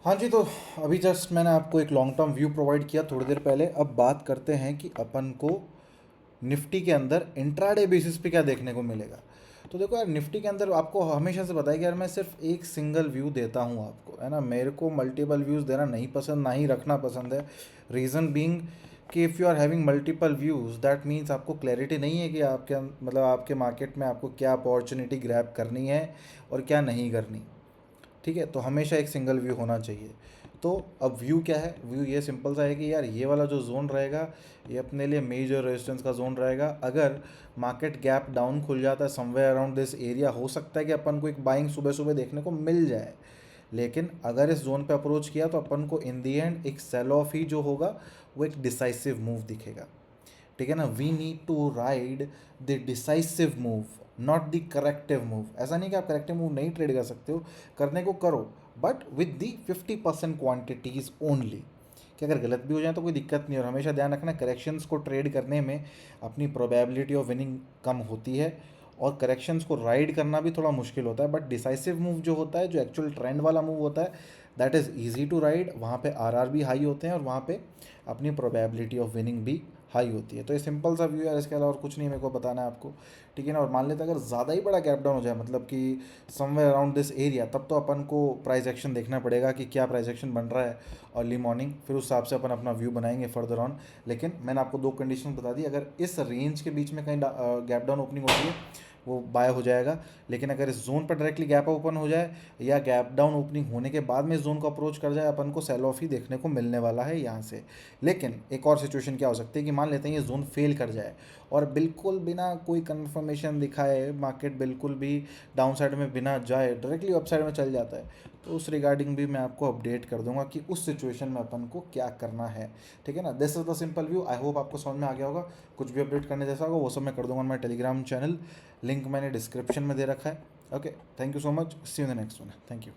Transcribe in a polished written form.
हाँ जी, तो अभी जस्ट मैंने आपको एक लॉन्ग टर्म व्यू प्रोवाइड किया थोड़ी देर पहले। अब बात करते हैं कि अपन को निफ्टी के अंदर इंट्राडे बेसिस पे क्या देखने को मिलेगा। तो देखो यार, निफ्टी के अंदर आपको हमेशा से पता है कि यार मैं सिर्फ एक सिंगल व्यू देता हूँ आपको, है ना। मेरे को मल्टीपल व्यूज़ देना नहीं पसंद, ना ही रखना पसंद है। रीज़न बीइंग कि if you are having multiple views that means आपको क्लैरिटी नहीं है कि आपके मतलब आपके मार्केट में आपको क्या अपॉर्चुनिटी ग्रैब करनी है और क्या नहीं करनी। ठीक है, तो हमेशा एक सिंगल व्यू होना चाहिए। तो अब व्यू क्या है, व्यू ये सिंपल सा है कि यार ये वाला जो जोन रहेगा ये अपने लिए मेजर रेजिस्टेंस का जोन रहेगा। अगर मार्केट गैप डाउन खुल जाता है समवेयर अराउंड दिस एरिया, हो सकता है कि अपन को एक बाइंग सुबह सुबह देखने को मिल जाए। लेकिन अगर इस जोन पे अप्रोच किया तो अपन को इन दी एंड एक सेल ऑफ ही जो होगा वो एक डिसाइसिव मूव दिखेगा। ठीक है ना। We need to ride the decisive move, not the corrective move. ऐसा नहीं कि आप करेक्टिव मूव नहीं ट्रेड कर सकते हो, करने को करो, but with the 50% quantities only. कि अगर गलत भी हो जाए तो कोई दिक्कत नहीं। और हमेशा ध्यान रखना, करेक्शंस को ट्रेड करने में अपनी प्रोबेबिलिटी ऑफ विनिंग कम होती है और करेक्शंस को राइड करना भी थोड़ा मुश्किल होता है। बट डिसाइसिव मूव जो होता है, जो एक्चुअल ट्रेंड वाला मूव होता है, that is easy to ride. वहाँ पे आरआर भी हाई होते हैं और वहाँ पे अपनी प्रोबेबिलिटी ऑफ विनिंग भी हाई होती है। तो ये सिंपल सा व्यू है, इसके अलावा और कुछ नहीं मेरे को बताना है आपको। ठीक है ना। और मान लेते अगर ज़्यादा ही बड़ा गैप डाउन हो जाए, मतलब कि समवेयर अराउंड दिस एरिया, तब तो अपन को प्राइस एक्शन देखना पड़ेगा कि क्या प्राइस एक्शन बन रहा है अर्ली मॉर्निंग। फिर उस हिसाब से अपन अपना व्यू बनाएंगे फर्दर ऑन। लेकिन मैंने आपको दो कंडीशन बता दी। अगर इस रेंज के बीच में कहीं गैप डाउन ओपनिंग होती है वो बाय हो जाएगा। लेकिन अगर इस जोन पर डायरेक्टली गैप ओपन हो जाए या गैप डाउन ओपनिंग होने के बाद में इस जोन को अप्रोच कर जाए, अपन को सेल ऑफ ही देखने को मिलने वाला है यहाँ से। लेकिन एक और सिचुएशन क्या हो सकती है कि मान लेते हैं ये जोन फेल कर जाए और बिल्कुल बिना कोई कंफर्मेशन दिखाए मार्केट बिल्कुल भी डाउन साइड में बिना जाए डायरेक्टली अप साइड में चल जाता है, तो उस रिगार्डिंग भी मैं आपको अपडेट कर दूंगा कि उस सिचुएशन में अपन को क्या करना है। ठीक है ना। This is the simple view. I hope आपको समझ में आ गया होगा। कुछ भी अपडेट करने जैसा होगा वो सब मैं कर दूंगा मेरे टेलीग्राम चैनल, लिंक मैंने डिस्क्रिप्शन में दे रखा है। Okay, thank you so much, see you in the next one, thank you.